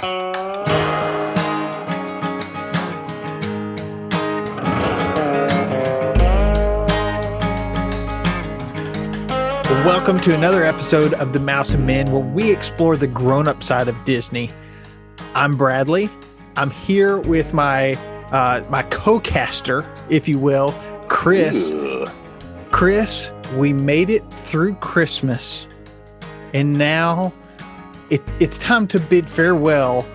Welcome to another episode of The Mouse and Men, where we explore the grown-up side of Disney. I'm Bradley. I'm here with my my co-caster, if you will, Chris. Ooh. Chris, we made it through Christmas, and now it's time to bid farewell.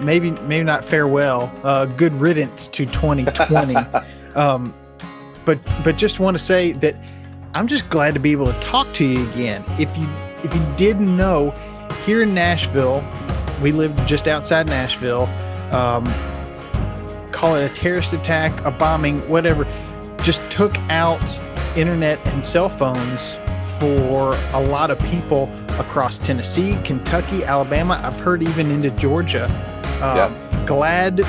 Maybe not farewell. Good riddance to 2020. But just want to say that I'm just glad to be able to talk to you again. If you didn't know, here in Nashville, we live just outside Nashville. Call it a terrorist attack, a bombing, whatever, just took out internet and cell phones for a lot of people across Tennessee, Kentucky, Alabama. I've heard even into Georgia. Glad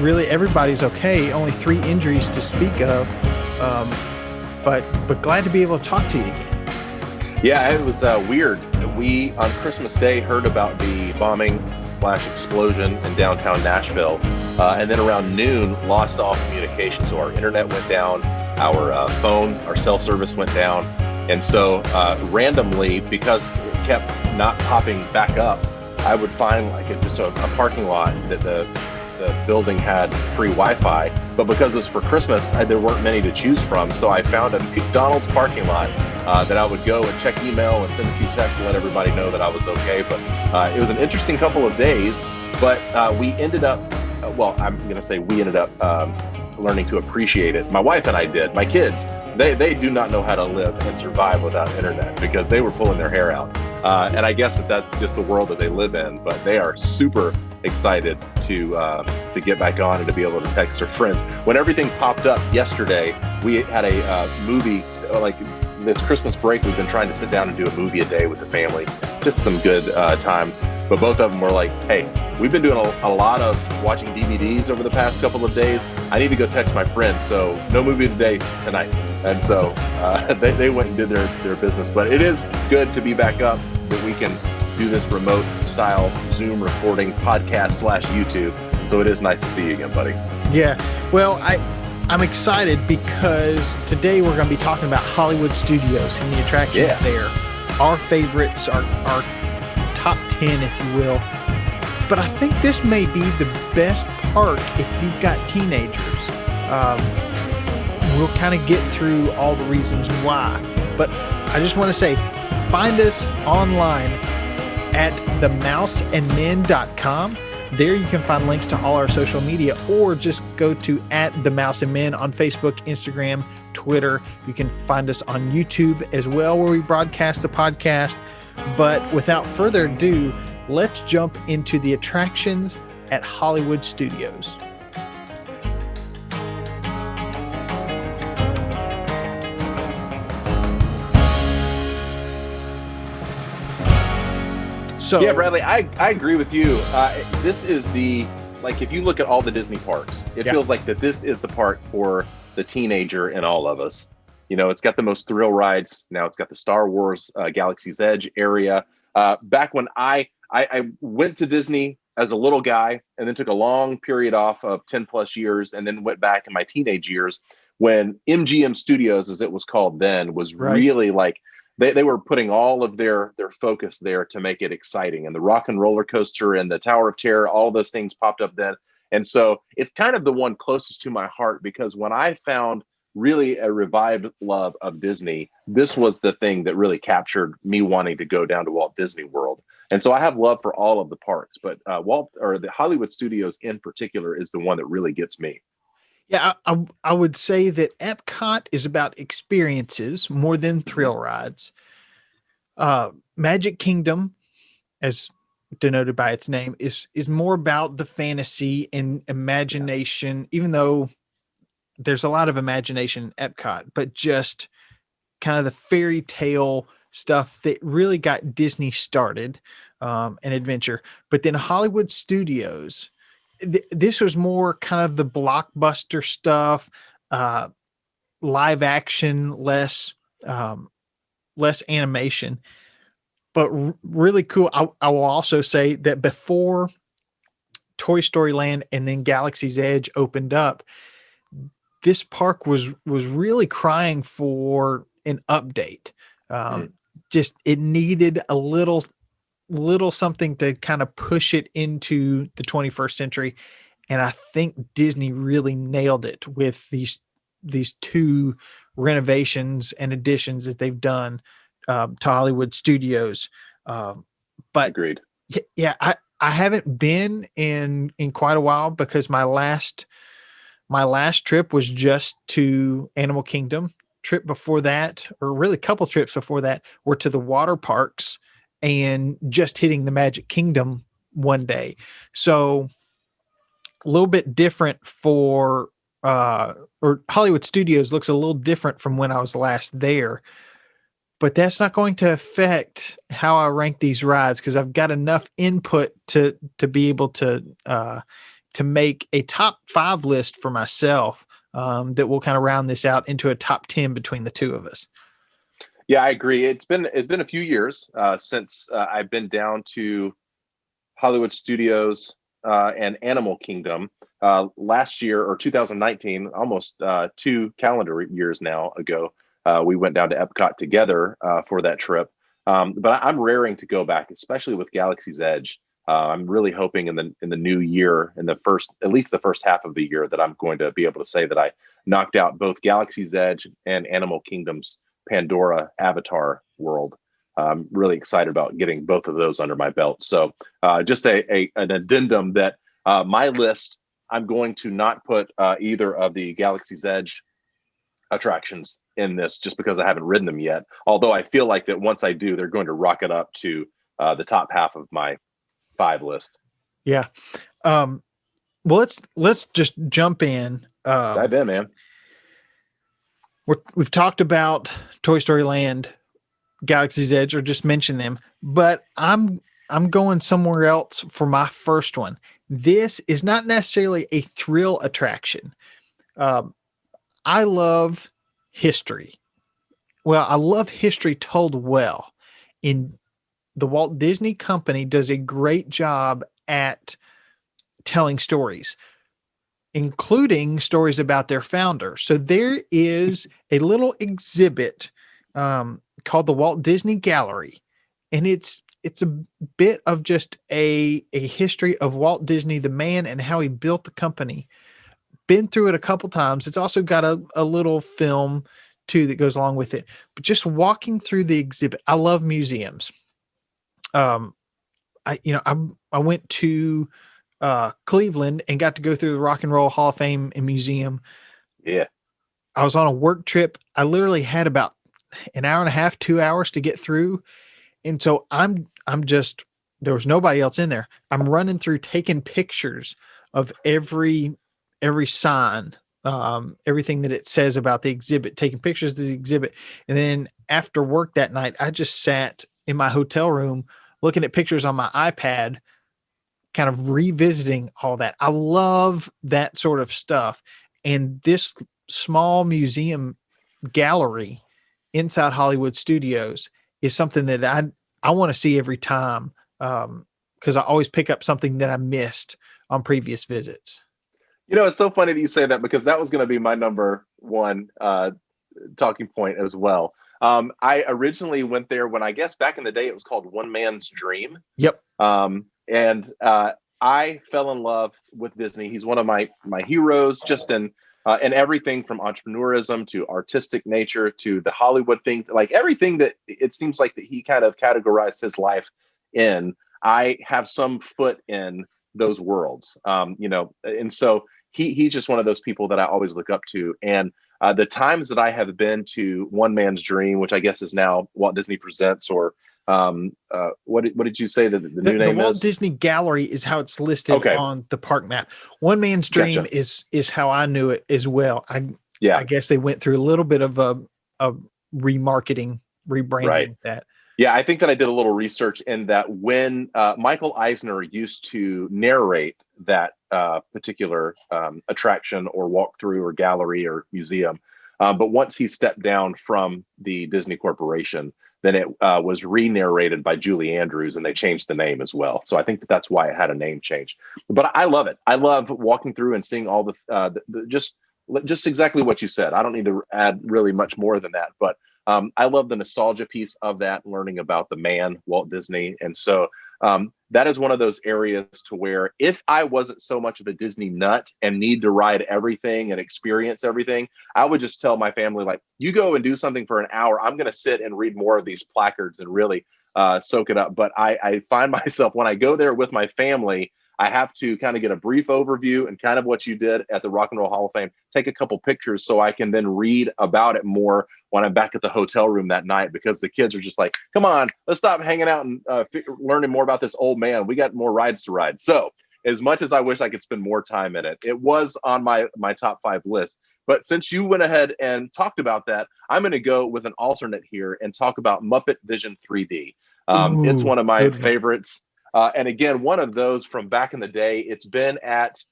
really everybody's okay. Only 3 injuries to speak of. But glad to be able to talk to you again. Yeah, it was weird. We, on Christmas Day, heard about the bombing/explosion in downtown Nashville. And then around noon, lost all communication. So our internet went down, our cell service went down. And so randomly, because it kept not popping back up, I would find like just a parking lot that the building had free Wi-Fi, but because it was for Christmas, there weren't many to choose from. So I found a McDonald's parking lot that I would go and check email and send a few texts and let everybody know that I was okay. But it was an interesting couple of days, but we ended up, learning to appreciate it. My wife and I did. My kids, they do not know how to live and survive without internet because they were pulling their hair out. And I guess that's just the world that they live in, but they are super excited to get back on and to be able to text their friends. When everything popped up yesterday, we had a movie, like this Christmas break, we've been trying to sit down and do a movie a day with the family. Just some good time. But both of them were like, hey, we've been doing a lot of watching DVDs over the past couple of days. I need to go text my friend, so no movie today tonight. And so they went and did their business. But it is good to be back up, that we can do this remote style Zoom recording podcast/YouTube. So it is nice to see you again, buddy. Yeah. Well, I'm excited because today we're going to be talking about Hollywood Studios and the attractions there. Our favorites, our top 10, if you will. But I think this may be the best park if you've got teenagers. We'll kind of get through all the reasons why. But I just want to say, find us online at themouseandmen.com. There you can find links to all our social media, or just go to @themouseandmen on Facebook, Instagram, Twitter. You can find us on YouTube as well, where we broadcast the podcast. But without further ado, let's jump into the attractions at Hollywood Studios. So, yeah, Bradley, I agree with you. This is if you look at all the Disney parks, it feels like that this is the park for the teenager in all of us. You know, it's got the most thrill rides. Now it's got the Star Wars Galaxy's Edge area. Back when I went to Disney as a little guy and then took a long period off of 10 plus years and then went back in my teenage years when MGM Studios, as it was called then, was really like, they were putting all of their focus there to make it exciting. And the Rock and Roller Coaster and the Tower of Terror, all those things popped up then. And so it's kind of the one closest to my heart, because when I found really a revived love of Disney, this was the thing that really captured me wanting to go down to Walt Disney World. And so I have love for all of the parks, but the Hollywood Studios in particular is the one that really gets me. Yeah, I would say that Epcot is about experiences more than thrill rides. Magic Kingdom, as denoted by its name, is more about the fantasy and imagination, even though there's a lot of imagination in Epcot, but just kind of the fairy tale stuff that really got Disney started, and adventure. But then Hollywood Studios, this was more kind of the blockbuster stuff, live action, less animation. but really cool. I will also say that before Toy Story Land and then Galaxy's Edge opened up, this park was really crying for an update. Just it needed a little something to kind of push it into the 21st century, and I think Disney really nailed it with these two renovations and additions that they've done to Hollywood Studios. But Agreed. Yeah, I haven't been in quite a while because my last trip was just to Animal Kingdom. Trip before that, or really a couple trips before that, were to the water parks and just hitting the Magic Kingdom one day. So a little bit different for or Hollywood Studios looks a little different from when I was last there. But that's not going to affect how I rank these rides because I've got enough input to be able to make a top 5 list for myself that will kind of round this out into a top 10 between the two of us. Yeah, I agree. It's been a few years since I've been down to Hollywood Studios and Animal Kingdom. Last year, or 2019, almost 2 calendar years now ago, we went down to Epcot together for that trip. But I'm raring to go back, especially with Galaxy's Edge. I'm really hoping in the new year, at least the first half of the year, that I'm going to be able to say that I knocked out both Galaxy's Edge and Animal Kingdom's Pandora Avatar world. I'm really excited about getting both of those under my belt. So just an addendum that my list, I'm going to not put either of the Galaxy's Edge attractions in this just because I haven't ridden them yet. Although I feel like that once I do, they're going to rocket up to the top half of my 5 list. Yeah. Well, let's just jump in. Dive in, man. We've talked about Toy Story Land, Galaxy's Edge, or just mention them, but I'm going somewhere else for my first one. This is not necessarily a thrill attraction. I love history. Well, I love history told well. In the Walt Disney Company does a great job at telling stories, including stories about their founder. So there is a little exhibit called the Walt Disney Gallery, and it's a bit of just a history of Walt Disney, the man, and how he built the company. Been through it a couple times. It's also got a little film too that goes along with it. But just walking through the exhibit, I love museums. I went to Cleveland and got to go through the Rock and Roll Hall of Fame and Museum. Yeah. I was on a work trip. I literally had about an hour and a half, 2 hours to get through. And so I'm just, there was nobody else in there. I'm running through, taking pictures of every sign, everything that it says about the exhibit, taking pictures of the exhibit. And then after work that night, I just sat in my hotel room looking at pictures on my iPad, kind of revisiting all that. I love that sort of stuff. And this small museum gallery inside Hollywood Studios is something that I want to see every time, because I always pick up something that I missed on previous visits. You know, it's so funny that you say that because that was going to be my number 1 talking point as well. I originally went there when I guess back in the day it was called One Man's Dream. Yep. And I fell in love with Disney. He's one of my heroes, just in everything from entrepreneurism to artistic nature to the Hollywood thing, like everything that it seems like that he kind of categorized his life in. I have some foot in those worlds, and so he's just one of those people that I always look up to. And the times that I have been to One Man's Dream, which I guess is now Walt Disney Presents, or what did you say that the new name is? The Walt Disney Gallery is how it's listed on the park map. One Man's Dream is how I knew it as well. I guess they went through a little bit of a rebranding with that. Yeah, I think that I did a little research in that when Michael Eisner used to narrate that particular attraction or walkthrough or gallery or museum, but once he stepped down from the Disney Corporation, then it was re-narrated by Julie Andrews, and they changed the name as well. So I think that's why it had a name change. But I love it. I love walking through and seeing all just exactly what you said. I don't need to add really much more than that. But I love the nostalgia piece of that, learning about the man, Walt Disney. And so that is one of those areas to where if I wasn't so much of a Disney nut and need to ride everything and experience everything, I would just tell my family, like, you go and do something for an hour. I'm going to sit and read more of these placards and really soak it up. But I find myself when I go there with my family, I have to kind of get a brief overview and kind of what you did at the Rock and Roll Hall of Fame, take a couple pictures so I can then read about it more when I'm back at the hotel room that night, because the kids are just like, come on, let's stop hanging out and learning more about this old man. We got more rides to ride. So as much as I wish I could spend more time in it, it was on my top 5 list. But since you went ahead and talked about that, I'm going to go with an alternate here and talk about Muppet Vision 3D. It's one of my favorites. And again, one of those from back in the day. It's been at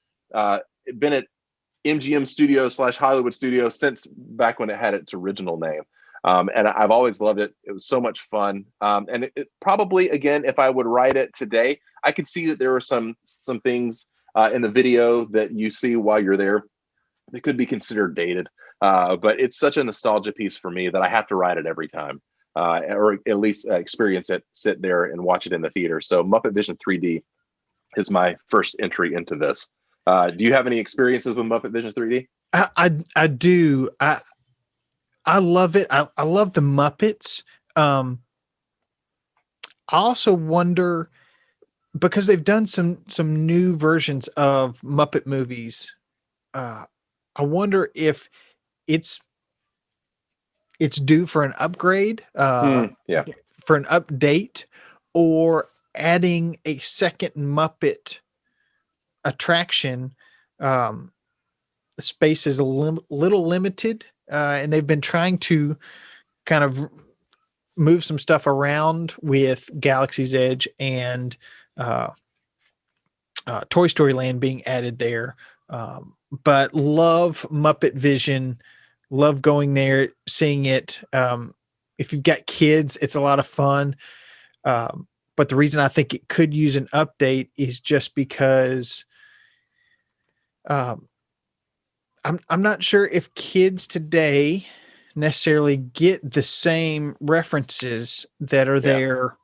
MGM Studios / Hollywood Studios since back when it had its original name. And I've always loved it. It was so much fun. And it probably, again, if I would write it today, I could see that there were some things in the video that you see while you're there that could be considered dated. But it's such a nostalgia piece for me that I have to write it every time. Or at least experience it, sit there and watch it in the theater. So Muppet Vision 3D is my first entry into this. Do you have any experiences with Muppet Vision 3D? I do. I love it. I love the Muppets. I also wonder, because they've done some new versions of Muppet movies. I wonder if it's due for an upgrade, for an update, or adding a second Muppet attraction. Space is a little limited, and they've been trying to kind of move some stuff around with Galaxy's Edge and Toy Story Land being added there. But love Muppet Vision. Love going there, seeing it. If you've got kids, it's a lot of fun. But the reason I think it could use an update is just because I'm not sure if kids today necessarily get the same references that are there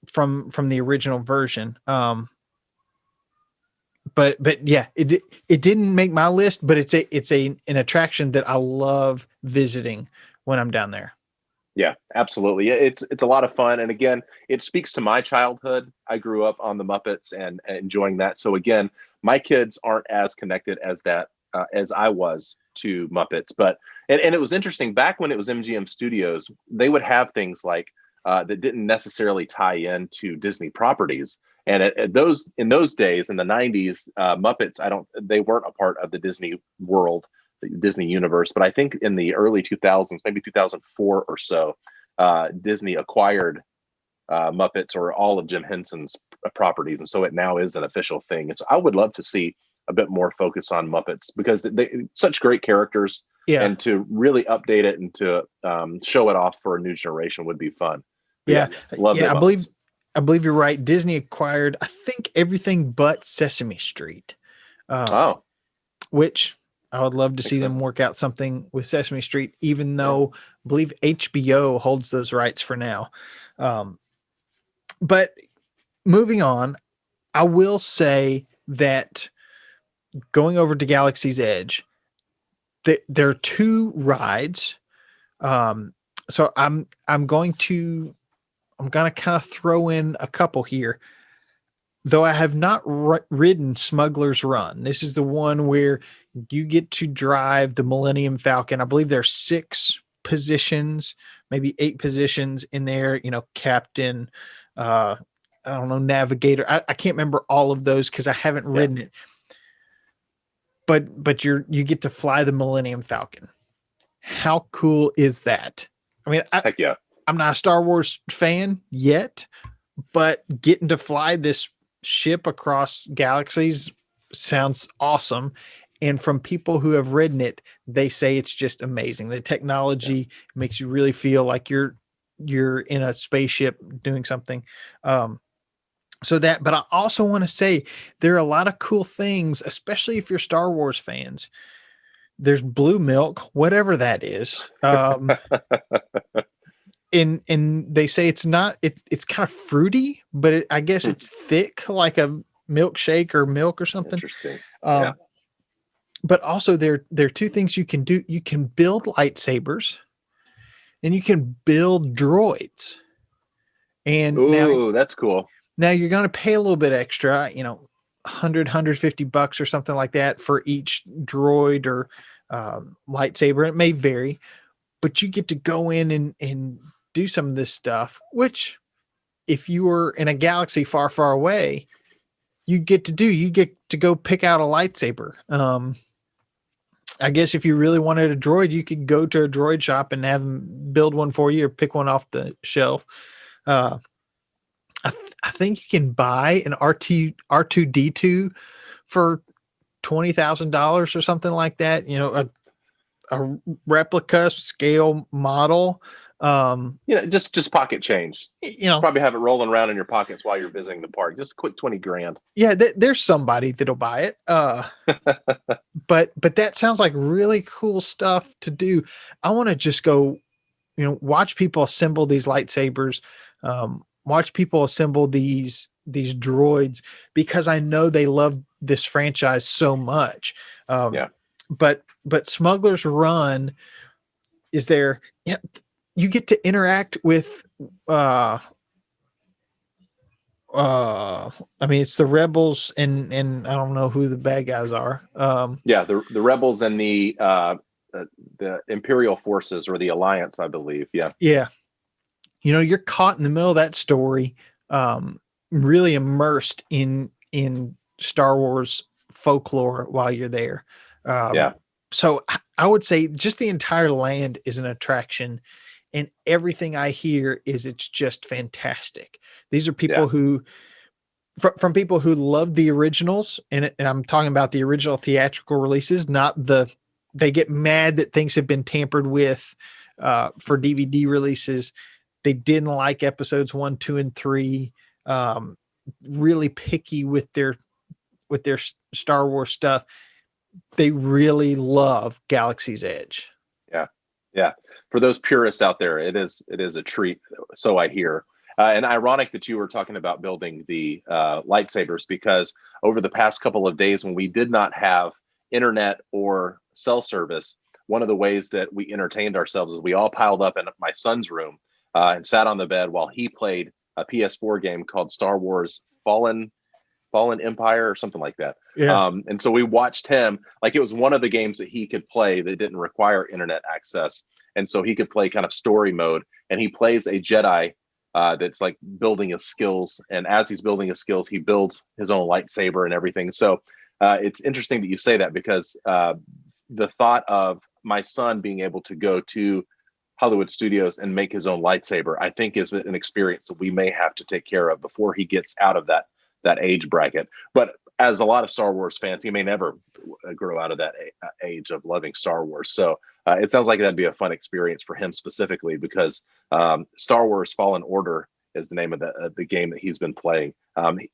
from the original version. But yeah, it didn't make my list, but it's an attraction that I love visiting when I'm down there. Yeah, absolutely. It's a lot of fun. And again, it speaks to my childhood. I grew up on the Muppets and enjoying that. So again, my kids aren't as connected as I was to Muppets. But it was interesting back when it was MGM Studios, they would have things like that didn't necessarily tie into Disney properties. And in those days, in the 90s, Muppets, they weren't a part of the Disney World, the Disney universe. But I think in the early 2000s, maybe 2004 or so, Disney acquired Muppets or all of Jim Henson's properties. And so it now is an official thing. And so I would love to see a bit more focus on Muppets, because they such great characters. Yeah. And to really update it and to show it off for a new generation would be fun. Yeah. I believe you're right. Disney acquired, I think, everything but Sesame Street. Which I would love to see them work out something with Sesame Street, even though I believe HBO holds those rights for now. But moving on, I will say that going over to Galaxy's Edge, there are 2 rides. So I'm going to kind of throw in a couple here, though I have not ridden Smuggler's Run. This is the one where you get to drive the Millennium Falcon. I believe there are 6 positions, maybe 8 positions in there, captain, I don't know, navigator. I can't remember all of those because I haven't ridden it. But you get to fly the Millennium Falcon. How cool is that? I mean, heck yeah. I'm not a Star Wars fan yet, but getting to fly this ship across galaxies sounds awesome. And from people who have ridden it, they say it's just amazing. The technology makes you really feel like you're you're in a spaceship doing something. But I also want to say there are a lot of cool things, especially if you're Star Wars fans. There's blue milk, whatever that is. And they say it's not, it's kind of fruity, but I guess it's thick like a milkshake or milk or something. Interesting. But also there are two things you can do. You can build lightsabers and you can build droids. And that's cool. Now you're going to pay a little bit extra, $150 or something like that for each droid or lightsaber. It may vary, but you get to go in and do some of this stuff, which if you were in a galaxy far, far away, you get to go pick out a lightsaber. I guess if you really wanted a droid, you could go to a droid shop and have them build one for you or pick one off the shelf. I think you can buy an R2D2 for $20,000 or something like that. A replica scale model. Just pocket change. Probably have it rolling around in your pockets while you're visiting the park. Just quick 20 grand. Yeah, there's somebody that'll buy it. But that sounds like really cool stuff to do. I want to just go, watch people assemble these lightsabers, watch people assemble these droids, because I know they love this franchise so much. But Smuggler's Run is there. You get to interact with, it's the rebels and I don't know who the bad guys are. The rebels and the Imperial forces or the Alliance, I believe. Yeah. You're caught in the middle of that story, really immersed in Star Wars folklore while you're there. So I would say just the entire land is an attraction, and everything I hear is it's just fantastic. These are people who, from people who love the originals, and I'm talking about the original theatrical releases, they get mad that things have been tampered with for DVD releases. They didn't like episodes 1, 2, and 3. Really picky with their Star Wars stuff. They really love Galaxy's Edge. Yeah. For those purists out there, it is a treat. So I hear. And ironic that you were talking about building the lightsabers, because over the past couple of days when we did not have internet or cell service, one of the ways that we entertained ourselves is we all piled up in my son's room and sat on the bed while he played a PS4 game called Star Wars Fallen Empire or something like that. And so we watched him, like it was one of the games that he could play that didn't require internet access. And so he could play kind of story mode, and he plays a Jedi that's like building his skills. And as he's building his skills, he builds his own lightsaber and everything. So it's interesting that you say that, because the thought of my son being able to go to Hollywood Studios and make his own lightsaber, I think is an experience that we may have to take care of before he gets out of that age bracket. But as a lot of Star Wars fans, he may never grow out of that age of loving Star Wars. So it sounds like that'd be a fun experience for him specifically, because Star Wars Fallen Order is the name of the game that he's been playing.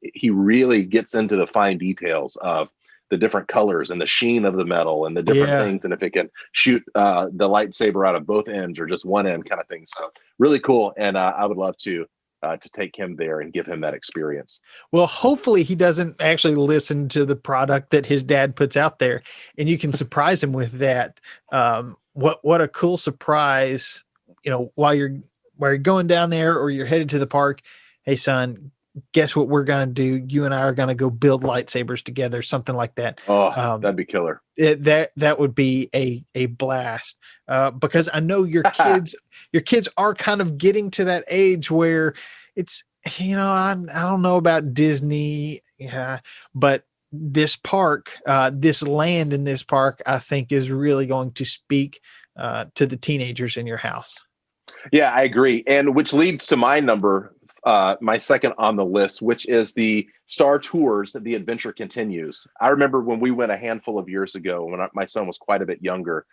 He really gets into the fine details of the different colors and the sheen of the metal and the different things, and if it can shoot the lightsaber out of both ends or just one end kind of thing. So really cool. And I would love to take him there and give him that experience. Well, hopefully he doesn't actually listen to the product that his dad puts out there, and you can surprise him with that. What a cool surprise, while you're going down there or you're headed to the park. Hey son, guess what we're going to do? You and I are going to go build lightsabers together, something like that. Oh, that'd be killer. That would be a blast. Because I know your kids are kind of getting to that age where it's, I don't know about Disney. Yeah, but this park, this land in this park, I think is really going to speak to the teenagers in your house. Yeah, I agree. And which leads to my my second on the list, which is the Star Tours, The Adventure Continues. I remember when we went a handful of years ago, when my son was quite a bit younger,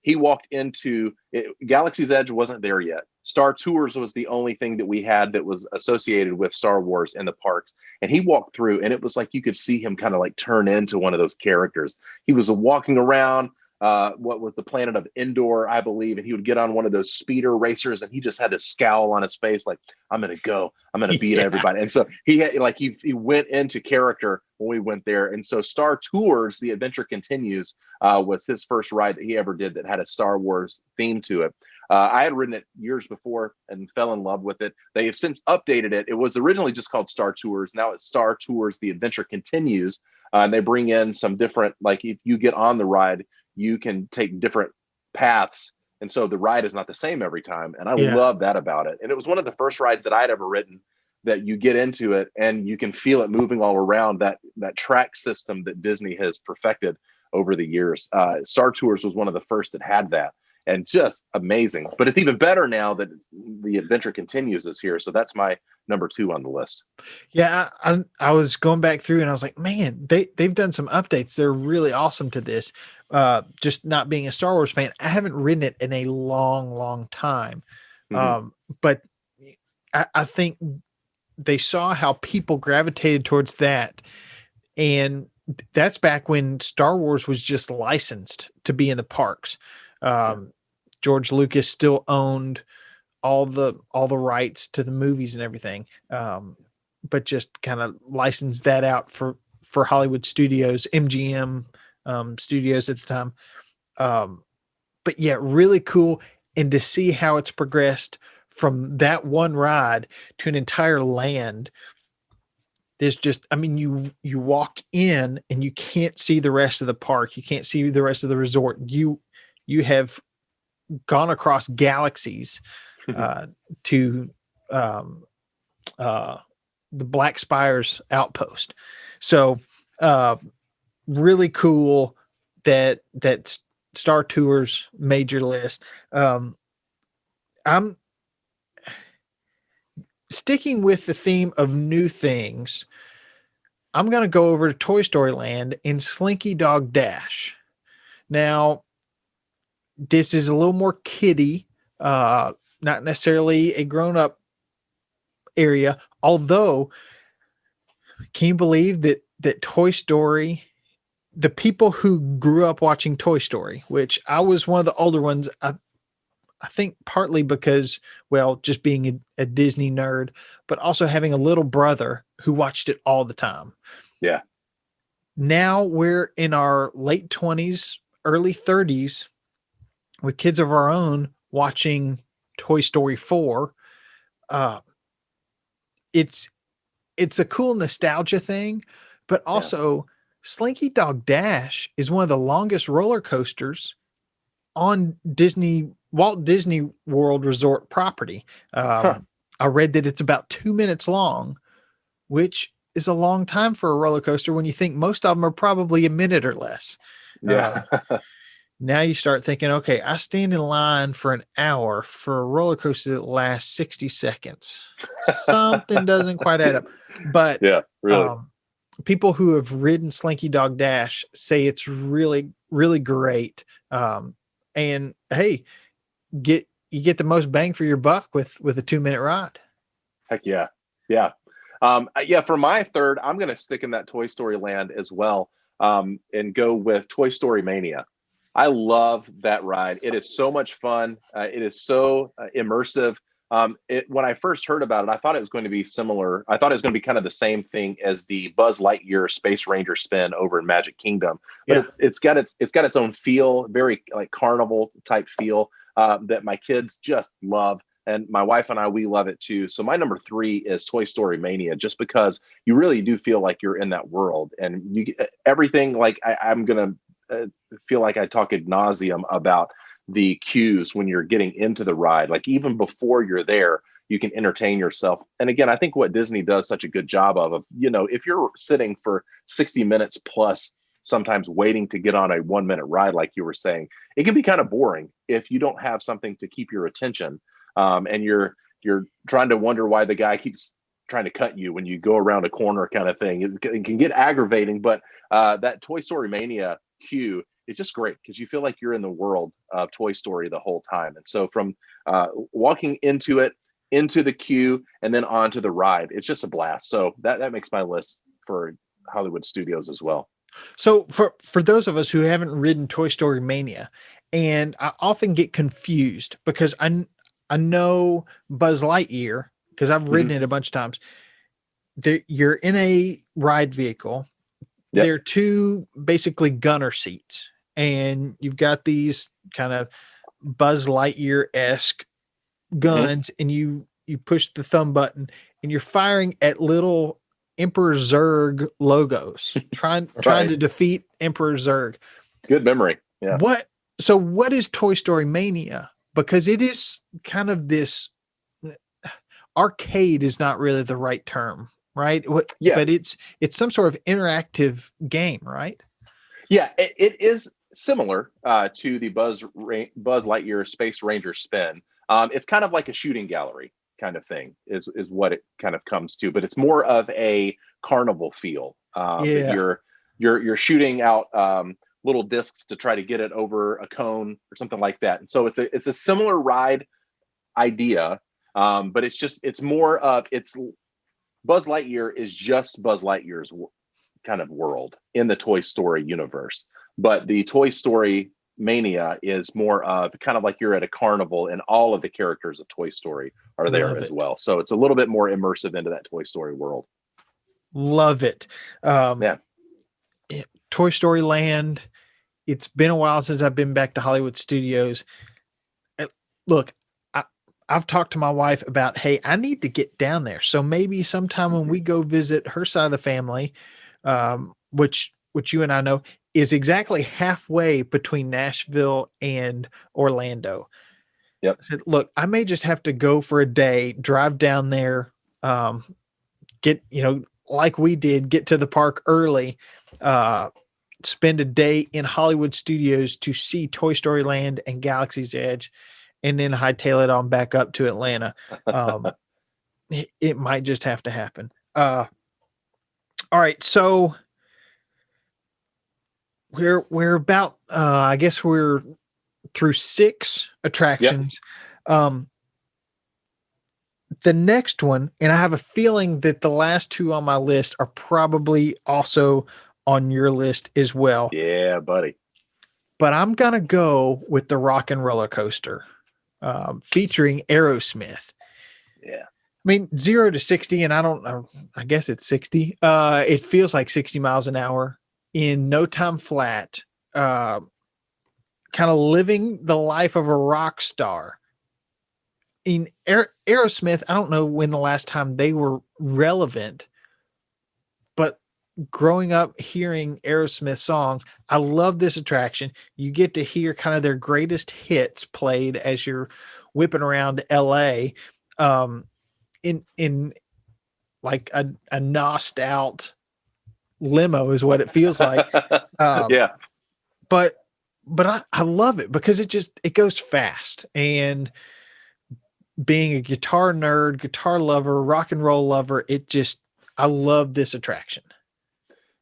he walked into it. Galaxy's Edge wasn't there yet. Star Tours was the only thing that we had that was associated with Star Wars in the parks. And he walked through, and it was like you could see him kind of like turn into one of those characters. He was walking around what was the planet of Endor, I believe, and he would get on one of those speeder racers, and he just had this scowl on his face, like, I'm gonna beat everybody. And so he had like he went into character when we went there. And so Star Tours, The Adventure Continues, was his first ride that he ever did that had a Star Wars theme to it. I had ridden it years before and fell in love with it. They have since updated it. It was originally just called Star Tours. Now it's Star Tours, The Adventure Continues. And they bring in some different, like if you get on the ride, you can take different paths. And so the ride is not the same every time. And I love that about it. And it was one of the first rides that I'd ever ridden that you get into it and you can feel it moving all around, that track system that Disney has perfected over the years. Star Tours was one of the first that had that, and just amazing. But it's even better now that The Adventure Continues is here. So that's my number 2 on the list. Yeah, I was going back through and I was like, man, they've done some updates. They're really awesome to this. Just not being a Star Wars fan, I haven't ridden it in a long time. But I think they saw how people gravitated towards that. And that's back when Star Wars was just licensed to be in the parks. George Lucas still owned all the rights to the movies and everything. But just kind of licensed that out for Hollywood Studios, MGM Studios at the time. But yeah, really cool. And to see how it's progressed from that one ride to an entire land. There's just, I mean, you walk in and you can't see the rest of the park. You can't see the rest of the resort. You have gone across galaxies to the Black Spire's outpost. So really cool that Star Tours made your list. I'm sticking with the theme of new things. I'm going to go over to Toy Story Land in Slinky Dog Dash. Now, this is a little more kiddie, not necessarily a grown-up area, although, can you believe that Toy Story, the people who grew up watching Toy Story, which I was one of the older ones, I think partly because, well, just being a Disney nerd, but also having a little brother who watched it all the time. Yeah. Now we're in our late 20s, early 30s with kids of our own watching Toy Story 4. It's a cool nostalgia thing, but also Slinky Dog Dash is one of the longest roller coasters on Walt Disney World Resort property. I read that it's about 2 minutes long, which is a long time for a roller coaster when you think most of them are probably a minute or less. Yeah. Now you start thinking, okay, I stand in line for an hour for a roller coaster that lasts 60 seconds. Something doesn't quite add up. But yeah, really. People who have ridden Slinky Dog Dash say it's really, really great. And hey, you get the most bang for your buck with a 2 minute ride. Heck yeah. Yeah. For my third, I'm going to stick in that Toy Story Land as well, and go with Toy Story Mania. I love that ride. It is so much fun. It is so immersive. When I first heard about it, I thought it was going to be similar. I thought it was going to be kind of the same thing as the Buzz Lightyear Space Ranger spin over in Magic Kingdom, but it's got its own feel, very like carnival type feel that my kids just love. And my wife and I, we love it too. So my number 3 is Toy Story Mania, just because you really do feel like you're in that world, and you get everything. Like I'm gonna feel like I talk ad nauseum about the cues when you're getting into the ride. Like even before you're there, you can entertain yourself. And again, I think what Disney does such a good job of, if you're sitting for 60 minutes plus, sometimes waiting to get on a 1 minute ride, like you were saying, it can be kind of boring if you don't have something to keep your attention. And you're trying to wonder why the guy keeps trying to cut you when you go around a corner kind of thing. It can get aggravating, but that Toy Story Mania cue it's just great because you feel like you're in the world of Toy Story the whole time. And so from walking into it, into the queue, and then onto the ride, it's just a blast. So that makes my list for Hollywood Studios as well. So for those of us who haven't ridden Toy Story Mania, and I often get confused because I know Buzz Lightyear because I've ridden it a bunch of times. You're in a ride vehicle. Yep. They're two basically gunner seats, and you've got these kind of Buzz Lightyear-esque guns, and you push the thumb button, and you're firing at little Emperor Zurg logos, trying to defeat Emperor Zurg. Good memory. Yeah. What is Toy Story Mania? Because it is kind of this arcade is not really the right term, right? Yeah. But it's some sort of interactive game, right? Yeah, it is similar to the Buzz Lightyear Space Ranger Spin. It's kind of like a shooting gallery kind of thing is what it kind of comes to, but it's more of a carnival feel. You're shooting out little discs to try to get it over a cone or something like that. And so it's a similar ride idea, but it's more of Buzz Lightyear is just Buzz Lightyear's kind of world in the Toy Story universe. But the Toy Story Mania is more of kind of like you're at a carnival, and all of the characters of Toy Story are there as well. So it's a little bit more immersive into that Toy Story world. Love it. Toy Story Land. It's been a while since I've been back to Hollywood Studios. Look, I've talked to my wife about, hey, I need to get down there. So maybe sometime when we go visit her side of the family, which you and I know is exactly halfway between Nashville and Orlando. Yep. I said, look, I may just have to go for a day, drive down there, get, like we did, get to the park early, spend a day in Hollywood Studios to see Toy Story Land and Galaxy's Edge, and then hightail it on back up to Atlanta. It might just have to happen. All right. So we're about, I guess we're through 6 attractions. Yep. The next one, and I have a feeling that the last 2 on my list are probably also on your list as well. Yeah, buddy. But I'm going to go with the Rock and Roller Coaster, featuring Aerosmith. Yeah. I mean, 0 to 60, and I don't know, I guess it's 60. It feels like 60 miles an hour in no time flat, kind of living the life of a rock star. In Aerosmith, I don't know when the last time they were relevant, but growing up hearing Aerosmith songs, I love this attraction. You get to hear kind of their greatest hits played as you're whipping around LA, in like a nosed out limo is what it feels like. Yeah. But I love it because it goes fast, and being a guitar nerd, guitar lover, rock and roll lover, I love this attraction.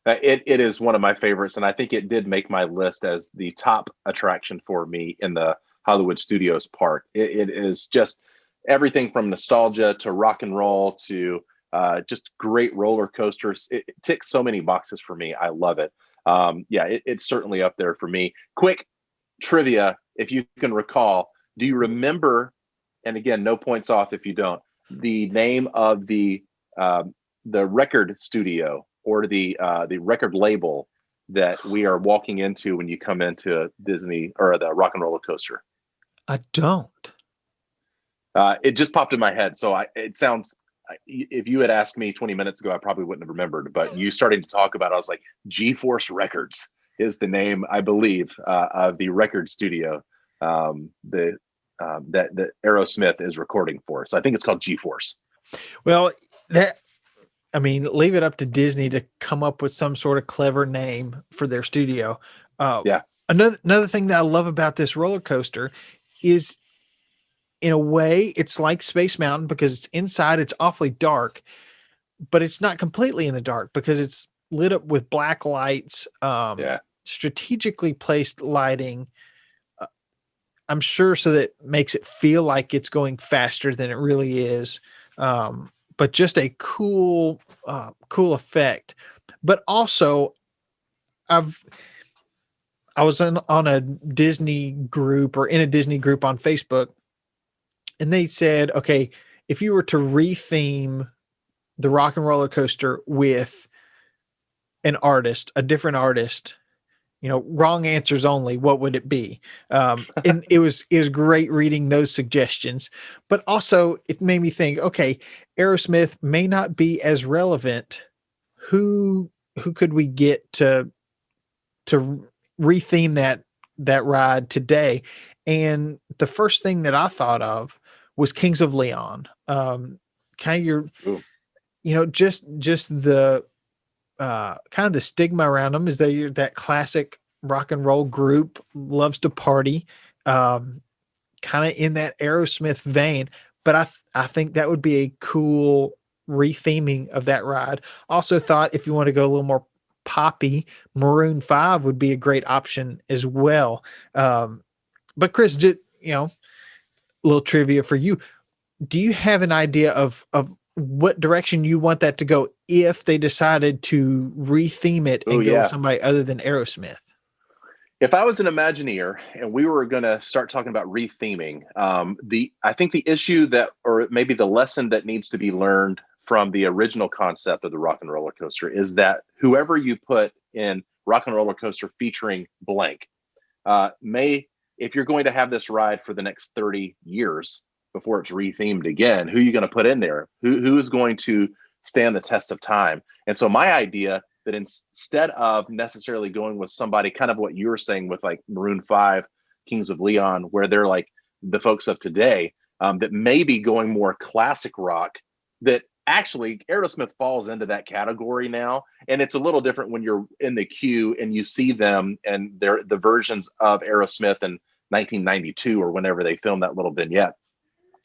It is one of my favorites, and I think it did make my list as the top attraction for me in the Hollywood Studios park. It is just everything from nostalgia to rock and roll to just great roller coasters. It ticks so many boxes for me. I love it. It's certainly up there for me. Quick trivia, if you can recall, do you remember, and again, no points off if you don't, the name of the record studio or the record label that we are walking into when you come into Disney or the Rock and Roller Coaster? I don't. It just popped in my head. So it sounds, if you had asked me 20 minutes ago, I probably wouldn't have remembered, but you starting to talk about it, I was like, G-Force Records is the name, I believe, of the record studio that Aerosmith is recording for. So I think it's called G-Force. Well, leave it up to Disney to come up with some sort of clever name for their studio. Another thing that I love about this roller coaster is, in a way, it's like Space Mountain because it's inside, it's awfully dark, but it's not completely in the dark because it's lit up with black lights. strategically placed lighting, I'm sure, so that makes it feel like it's going faster than it really is. But just a cool effect. But also, I was on a Disney group, or in a Disney group on Facebook, and they said, okay, if you were to retheme the Rock and Roller Coaster with a different artist, wrong answers only, what would it be? And it was great reading those suggestions, but also it made me think, okay, Aerosmith may not be as relevant. Who could we get to retheme that ride today? And the first thing that I thought of was Kings of Leon. Kind of your, just the kind of the stigma around them is that you're that classic rock and roll group, loves to party, kind of in that Aerosmith vein. But I think that would be a cool retheming of that ride. Also thought, if you want to go a little more poppy, Maroon 5 would be a great option as well. But Chris, a little trivia for you. Do you have an idea of what direction you want that to go if they decided to retheme it and go with somebody other than Aerosmith? If I was an Imagineer and we were going to start talking about retheming, I think the issue or maybe the lesson that needs to be learned from the original concept of the Rock and Roller Coaster is that whoever you put in Rock and Roller Coaster featuring blank if you're going to have this ride for the next 30 years before it's rethemed again, who are you going to put in there? Who is going to stand the test of time? And so my idea that instead of necessarily going with somebody, kind of what you were saying with like Maroon 5, Kings of Leon, where they're like the folks of today, that may be going more classic rock, that actually Aerosmith falls into that category now. And it's a little different when you're in the queue and you see them and they're the versions of Aerosmith in 1992 or whenever they filmed that little vignette,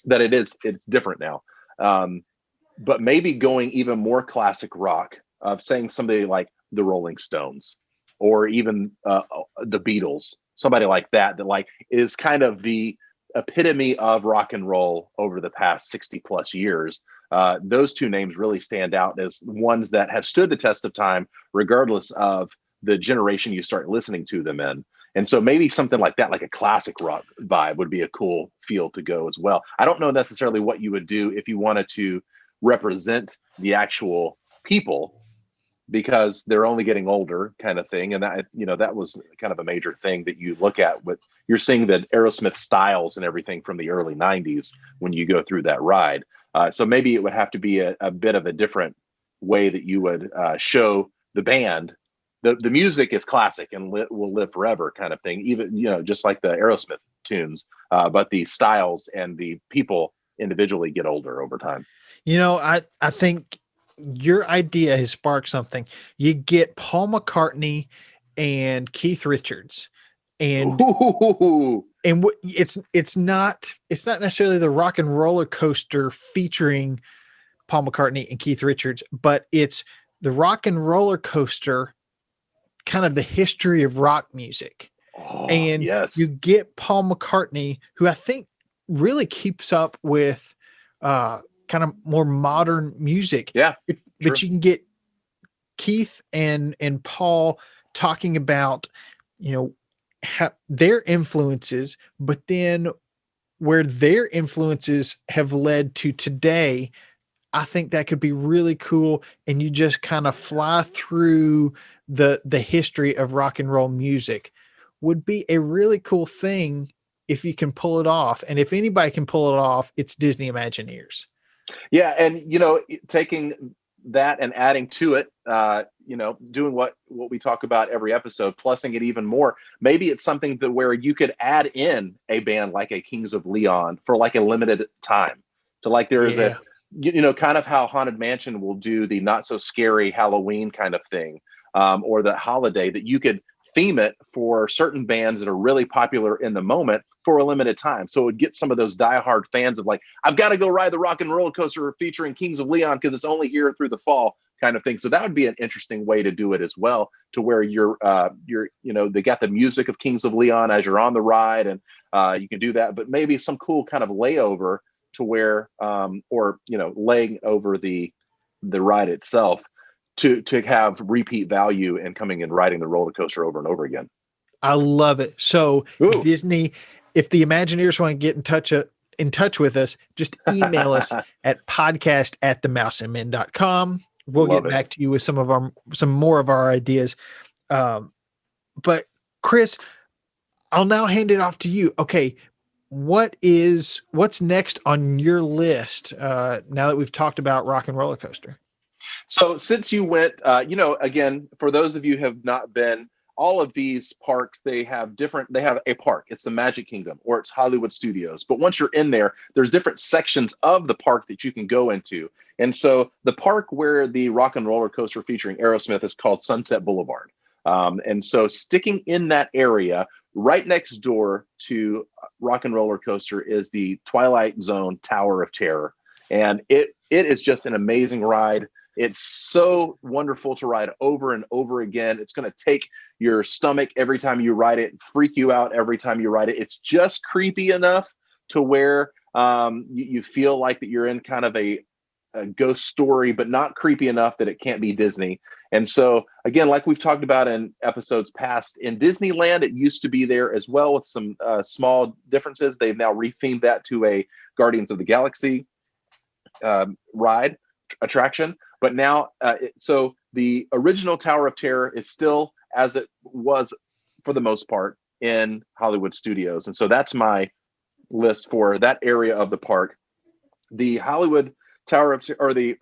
that it's different now. But maybe going even more classic rock, of saying somebody like the Rolling Stones or even the Beatles, somebody like that like is kind of the epitome of rock and roll over the past 60 plus years. Those two names really stand out as ones that have stood the test of time, regardless of the generation you start listening to them in. And so maybe something like that, like a classic rock vibe, would be a cool feel to go as well. I don't know necessarily what you would do if you wanted to represent the actual people, because they're only getting older, kind of thing. And that was kind of a major thing that you look at with, you're seeing the Aerosmith styles and everything from the early 90s when you go through that ride. So maybe it would have to be a bit of a different way that you would show the band. The music is classic and will live forever, kind of thing, even, just like the Aerosmith tunes, but the styles and the people individually get older over time. I think your idea has sparked something. You get Paul McCartney and Keith Richards, and it's not necessarily the Rock and Roller Coaster featuring Paul McCartney and Keith Richards, but it's the Rock and Roller Coaster, kind of the history of rock music. And yes, you get Paul McCartney, who I think really keeps up with kind of more modern music. Yeah. But you can get Keith and Paul talking about, their influences, but then where their influences have led to today. I think that could be really cool. And you just kind of fly through the history of rock and roll music. Would be a really cool thing if you can pull it off. And if anybody can pull it off, it's Disney Imagineers. Yeah. And, taking that and adding to it, doing what we talk about every episode, plussing it even more. Maybe it's something that where you could add in a band like a Kings of Leon for like a limited time. So like there is kind of how Haunted Mansion will do the not so scary Halloween kind of thing, or the holiday, that you could theme it for certain bands that are really popular in the moment for a limited time. So it would get some of those diehard fans of like, I've got to go ride the Rock and Roller Coaster featuring Kings of Leon because it's only here through the fall, kind of thing. So that would be an interesting way to do it as well, to where you're they got the music of Kings of Leon as you're on the ride, and you can do that, but maybe some cool kind of layover to where laying over the ride itself to have repeat value and coming and riding the roller coaster over and over again. I love it. So Ooh. Disney, if the Imagineers want to get in touch with us, just email us at podcast@themouseandmen.com. We'll Love get it. back to you with some more of our ideas. But Chris, I'll now hand it off to you. Okay. What's next on your list? Now that we've talked about Rock and Roller Coaster. So since you went, again, for those of you who have not been, all of these parks, they have a park. It's the Magic Kingdom or it's Hollywood Studios. But once you're in there, there's different sections of the park that you can go into. And so the park where the Rock and Roller Coaster featuring Aerosmith is called Sunset Boulevard. And so sticking in that area, right next door to Rock and Roller Coaster is the Twilight Zone Tower of Terror. And it is just an amazing ride. It's so wonderful to ride over and over again. It's going to take your stomach every time you ride it, freak you out every time you ride it. It's just creepy enough to where you feel like that you're in kind of a ghost story, but not creepy enough that it can't be Disney. And so, again, like we've talked about in episodes past, in Disneyland, it used to be there as well with some small differences. They've now rethemed that to a Guardians of the Galaxy ride attraction. But now, so the original Tower of Terror is still as it was for the most part in Hollywood Studios. And so that's my list for that area of the park. The Hollywood Tower of the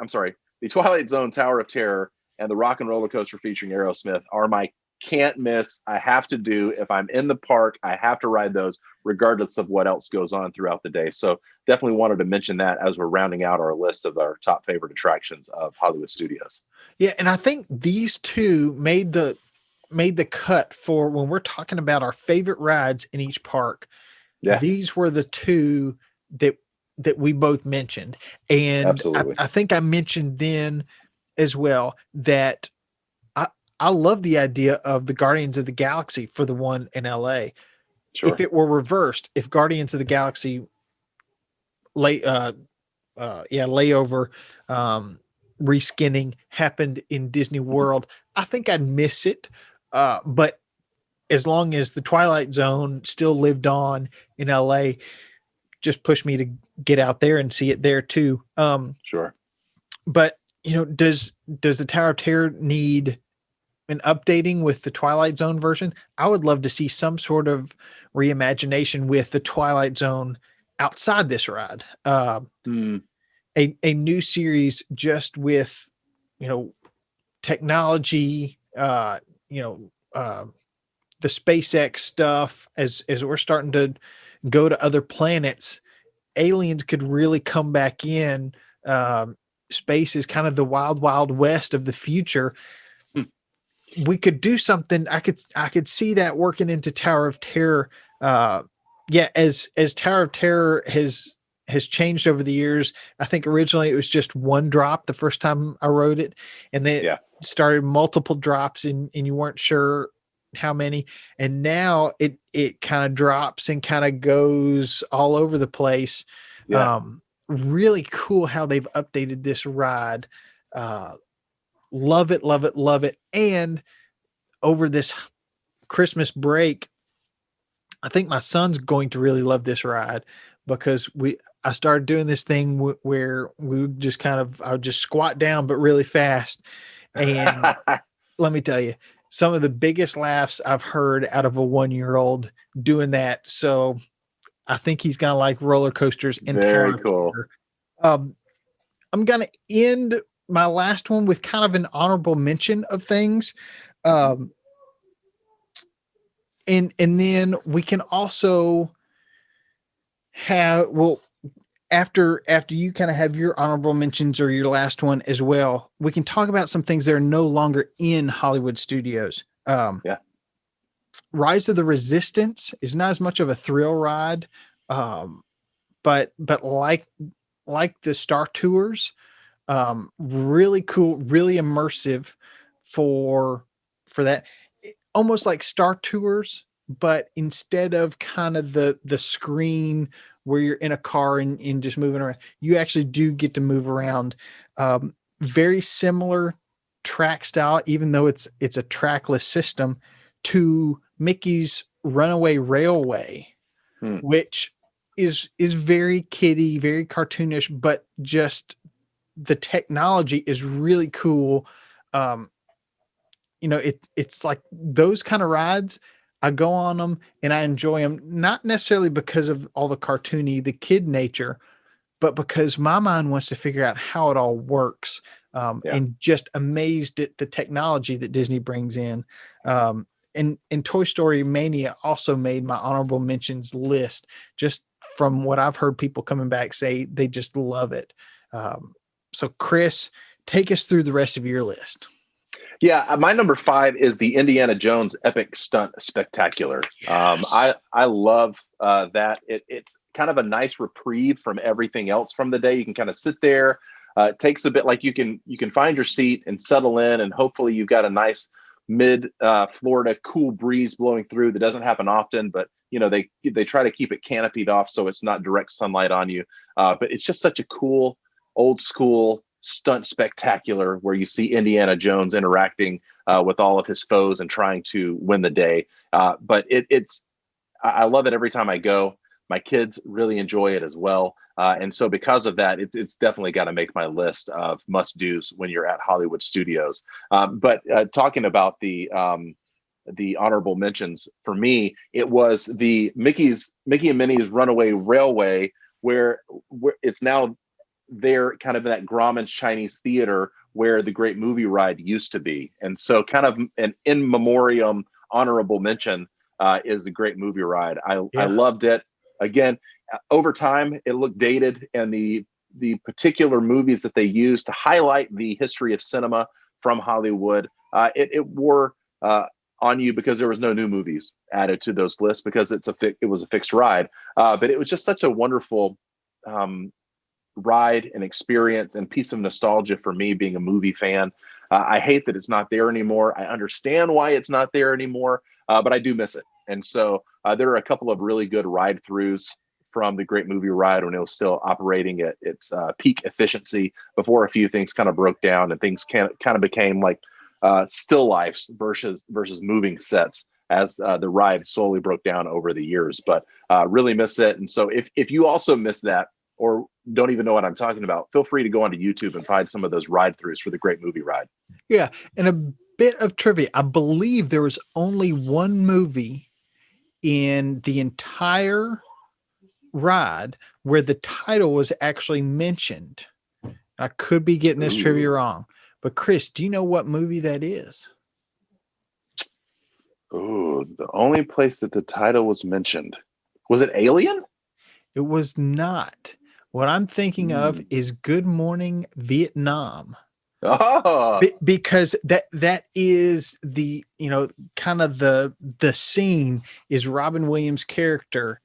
Twilight Zone Tower of Terror and the Rock and Roller Coaster featuring Aerosmith are my can't miss. I have to do. If I'm in the park, I have to ride those regardless of what else goes on throughout the day. So definitely wanted to mention that as we're rounding out our list of our top favorite attractions of Hollywood Studios. Yeah, and I think these two made the cut for when we're talking about our favorite rides in each park. Yeah. These were the two that we both mentioned. And I think I mentioned then as well that I love the idea of the Guardians of the Galaxy for the one in LA. Sure. If it were reversed, if Guardians of the Galaxy layover reskinning happened in Disney World, I think I'd miss it. But as long as the Twilight Zone still lived on in LA, just push me to get out there and see it there too. Sure. But does the Tower of Terror need an updating with the Twilight Zone version? I would love to see some sort of reimagination with the Twilight Zone outside this ride. A new series just with, technology, the SpaceX stuff as we're starting to go to other planets. Aliens could really come back in. Space is kind of the wild, wild west of the future. We could do something. I could see that working into Tower of Terror. As Tower of Terror has changed over the years. I think originally it was just one drop the first time I rode it, and then it started multiple drops and you weren't sure how many. And now it kind of drops and kind of goes all over the place. Yeah. Really cool how they've updated this ride. Love it, love it, love it. And over this Christmas break, I think my son's going to really love this ride because I started doing this thing where we would just I would just squat down, but really fast. And let me tell you, some of the biggest laughs I've heard out of a 1-year-old doing that. So I think he's going to like roller coasters. And very cool. I'm going to end my last one with kind of an honorable mention of things. And then we can also have, after you kind of have your honorable mentions or your last one as well, we can talk about some things that are no longer in Hollywood Studios. Rise of the Resistance is not as much of a thrill ride. But like the Star Tours, Really cool, really immersive for that. Almost like Star Tours, but instead of kind of the screen where you're in a car and just moving around, you actually do get to move around. Very similar track style, even though it's a trackless system, to Mickey's Runaway Railway, which is very kiddie, very cartoonish, but just the technology is really cool. It's like those kind of rides. I go on them and I enjoy them, not necessarily because of all the cartoony, the kid nature, but because my mind wants to figure out how it all works. And just amazed at the technology that Disney brings in. And Toy Story Mania also made my honorable mentions list, just from what I've heard people coming back say they just love it. So Chris, take us through the rest of your list. Yeah, my number 5 is the Indiana Jones Epic Stunt Spectacular. Yes. I love that. It's kind of a nice reprieve from everything else from the day. You can kind of sit there. It takes a bit, like you can find your seat and settle in, and hopefully you've got a nice mid Florida cool breeze blowing through. That doesn't happen often, but they try to keep it canopied off so it's not direct sunlight on you. But it's just such a cool old school stunt spectacular where you see Indiana Jones interacting with all of his foes and trying to win the day. But I love it every time I go. My kids really enjoy it as well. And so because of that, it's definitely got to make my list of must-dos when you're at Hollywood Studios. But talking about the honorable mentions, for me, it was the Mickey and Minnie's Runaway Railway, where it's now they're kind of in that Grauman's Chinese Theater where the Great Movie Ride used to be. And so kind of an in memoriam honorable mention is the Great Movie Ride. I loved it. Again, over time, it looked dated, and the particular movies that they used to highlight the history of cinema from Hollywood, it wore on you because there was no new movies added to those lists because it was a fixed ride. But it was just such a wonderful ride and experience and piece of nostalgia for me, being a movie fan. I hate that it's not there anymore. I understand why it's not there anymore, but I do miss it. And so there are a couple of really good ride throughs from the Great Movie Ride when it was still operating at its peak efficiency before a few things kind of broke down and things kind of became like still lifes versus moving sets as the ride slowly broke down over the years. But really miss it. And so if you also miss that, or don't even know what I'm talking about, feel free to go onto YouTube and find some of those ride throughs for the Great Movie Ride. Yeah. And a bit of trivia. I believe there was only one movie in the entire ride where the title was actually mentioned. I could be getting this trivia wrong, but Chris, do you know what movie that is? Oh, the only place that the title was mentioned. Was it Alien? It was not. What I'm thinking of is Good Morning Vietnam. Oh, because that is the, kind of the scene is Robin Williams' character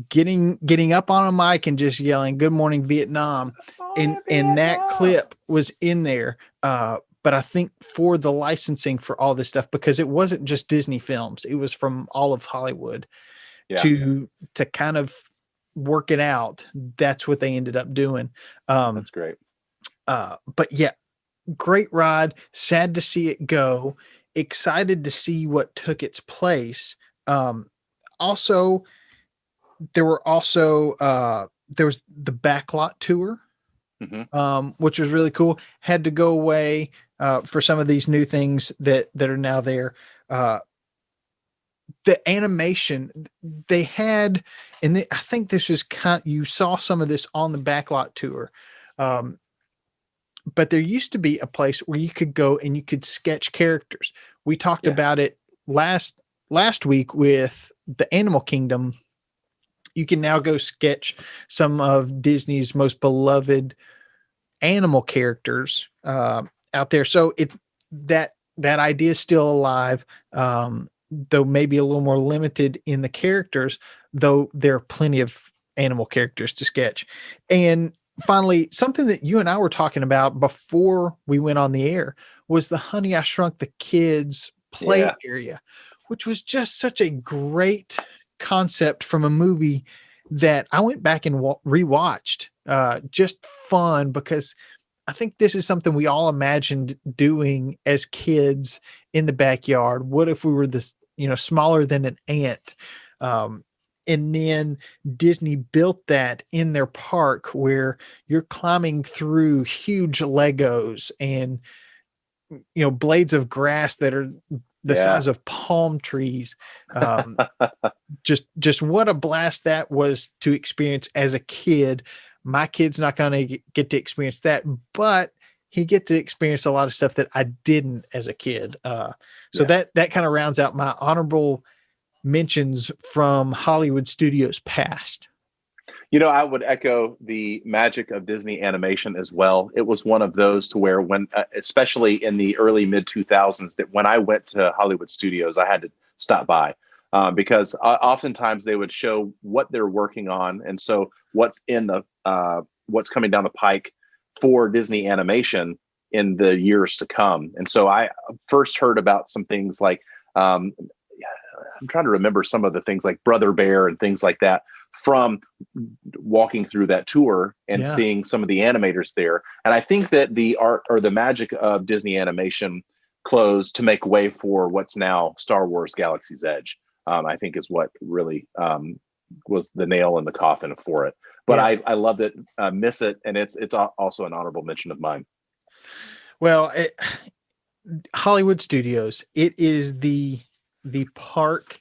getting up on a mic and just yelling "Good Morning Vietnam," and that clip was in there. But I think for the licensing for all this stuff, because it wasn't just Disney films, it was from all of Hollywood to kind of work it out. That's what they ended up doing. That's great. But yeah, great ride. Sad to see it go. Excited to see what took its place. Also, there was the backlot tour, which was really cool. Had to go away for some of these new things that are now there. The animation they had, and I think this was you saw some of this on the backlot tour. But there used to be a place where you could go and you could sketch characters. We talked about it last week with the Animal Kingdom. You can now go sketch some of Disney's most beloved animal characters out there. So that idea is still alive, though maybe a little more limited in the characters, though there are plenty of animal characters to sketch. And finally, something that you and I were talking about before we went on the air was the Honey, I Shrunk the Kids play area, which was just such a great concept from a movie that I went back and rewatched. Just fun, because I think this is something we all imagined doing as kids in the backyard. What if we were this, smaller than an ant? And then Disney built that in their park where you're climbing through huge Legos and, blades of grass that are the size of palm trees. Just what a blast that was to experience as a kid. My kid's not going to get to experience that, but he gets to experience a lot of stuff that I didn't as a kid. So that kind of rounds out my honorable mentions from Hollywood studios past. I would echo the magic of Disney animation as well. It was one of those to where when, especially in the early mid 2000s, that when I went to Hollywood studios, I had to stop by because oftentimes they would show what they're working on. And so what's coming down the pike for Disney animation in the years to come. And so I first heard about some things like, I'm trying to remember some of the things like Brother Bear and things like that from walking through that tour and seeing some of the animators there. And I think that the art or the magic of Disney animation closed to make way for what's now Star Wars Galaxy's Edge, I think is what really was the nail in the coffin for it. But I loved it, miss it. And it's also an honorable mention of mine. Well, Hollywood Studios, it is the park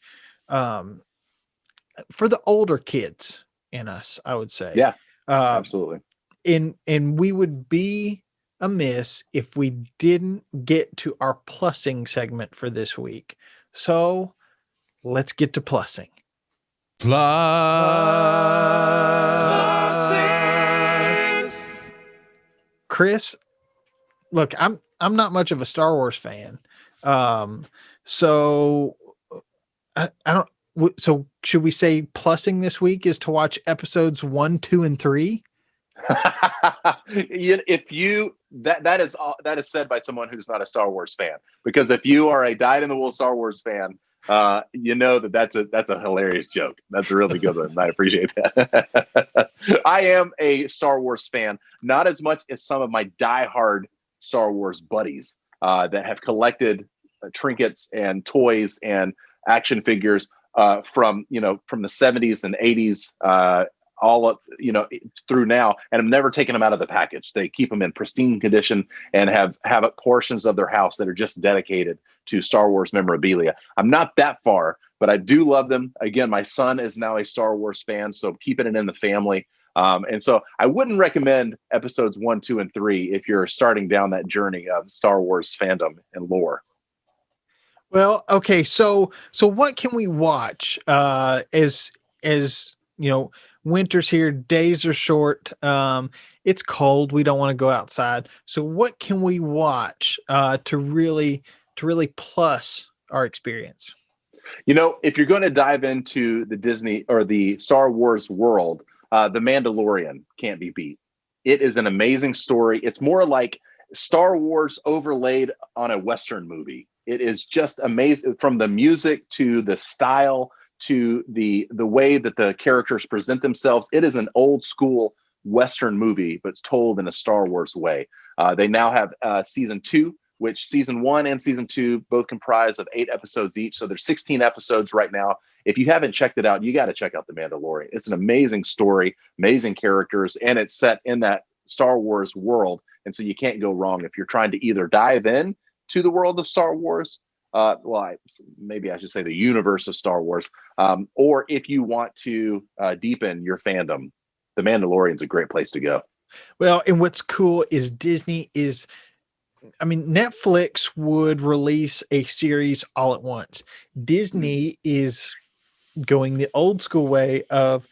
for the older kids in us, I would say. Yeah, absolutely. And we would be amiss if we didn't get to our plussing segment for this week. So let's get to plussing. Plussing. Chris, look, I'm not much of a Star Wars fan. So I don't. So should we say plussing this week is to watch episodes 1, 2, and 3? If you that is said by someone who's not a Star Wars fan, because if you are a dyed-in-the-wool Star Wars fan, that's a hilarious joke. That's a really good one. I appreciate that. I am a Star Wars fan, not as much as some of my diehard Star Wars buddies that have collected trinkets and toys and action figures from the 70s and 80s all up through now, and I've never taken them out of the package. They keep them in pristine condition and have portions of their house that are just dedicated to Star Wars memorabilia. I'm not that far, but I do love them. Again, my son is now a Star Wars fan, so keeping it in the family. And so I wouldn't recommend episodes 1, 2, and 3 if you're starting down that journey of Star Wars fandom and lore. Well, okay, so what can we watch as winter's here, days are short, it's cold, we don't want to go outside. So what can we watch to really plus our experience? If you're going to dive into the Disney or the Star Wars world, The Mandalorian can't be beat. It is an amazing story. It's more like Star Wars overlaid on a Western movie. It is just amazing, from the music to the style to the way that the characters present themselves. It is an old school Western movie, but told in a Star Wars way. They now have season 2, which season 1 and season 2 both comprise of 8 episodes each. So there's 16 episodes right now. If you haven't checked it out, you got to check out The Mandalorian. It's an amazing story, amazing characters, and it's set in that Star Wars world. And so you can't go wrong if you're trying to either dive in to the world of Star Wars, maybe I should say the universe of Star Wars, or if you want to deepen your fandom, The Mandalorian's a great place to go. Well, and what's cool is Netflix would release a series all at once. Disney is going the old school way of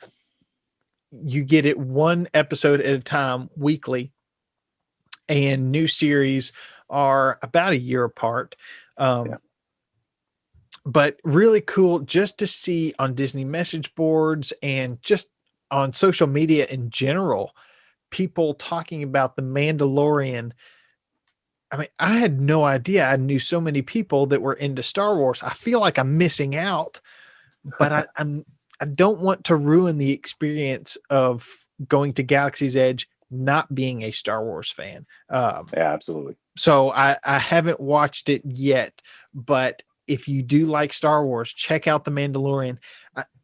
you get it one episode at a time weekly, and new series are about a year apart. But really cool just to see on Disney message boards and just on social media in general, people talking about The Mandalorian. I mean, I had no idea I knew so many people that were into Star Wars. I feel like I'm missing out, but I don't want to ruin the experience of going to Galaxy's Edge not being a Star Wars fan. Yeah, absolutely. So I haven't watched it yet, but if you do like Star Wars, check out The Mandalorian.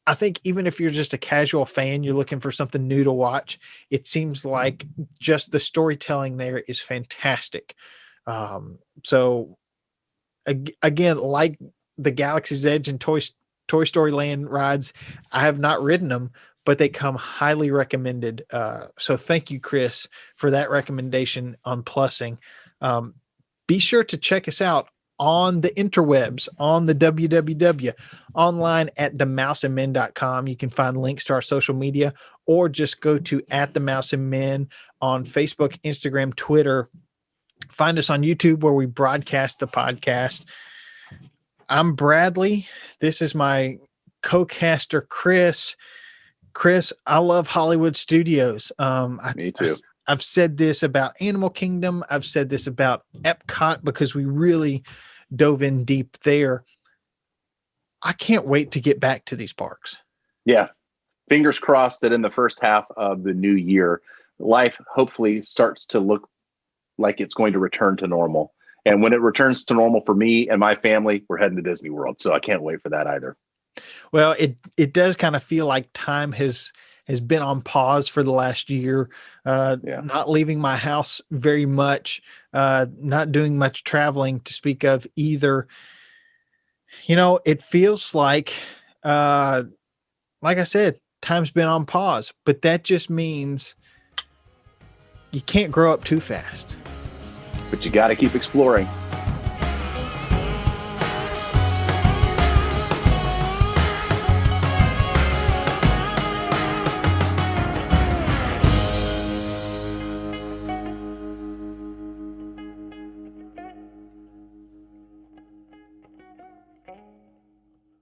I think even if you're just a casual fan, you're looking for something new to watch, it seems like just the storytelling there is fantastic. So again, like the Galaxy's Edge and Toy Story Land rides, I have not ridden them, but they come highly recommended. So thank you, Chris, for that recommendation on Plussing. Be sure to check us out on the interwebs, on the www, online at themouseandmen.com. You can find links to our social media, or just go to @themouseandmen on Facebook, Instagram, Twitter. Find us on YouTube, where we broadcast the podcast. I'm Bradley. This is my co-caster, Chris. Chris, I love Hollywood Studios. Me too. I've said this about Animal Kingdom. I've said this about Epcot because we really dove in deep there. I can't wait to get back to these parks. Yeah. Fingers crossed that in the first half of the new year, life hopefully starts to look like it's going to return to normal. And when it returns to normal for me and my family, we're heading to Disney World. So I can't wait for that either. Well, it does kind of feel like time has been on pause for the last year. Not leaving my house very much, not doing much traveling to speak of either. You know, it feels like I said, time's been on pause, but that just means you can't grow up too fast. But you got to keep exploring.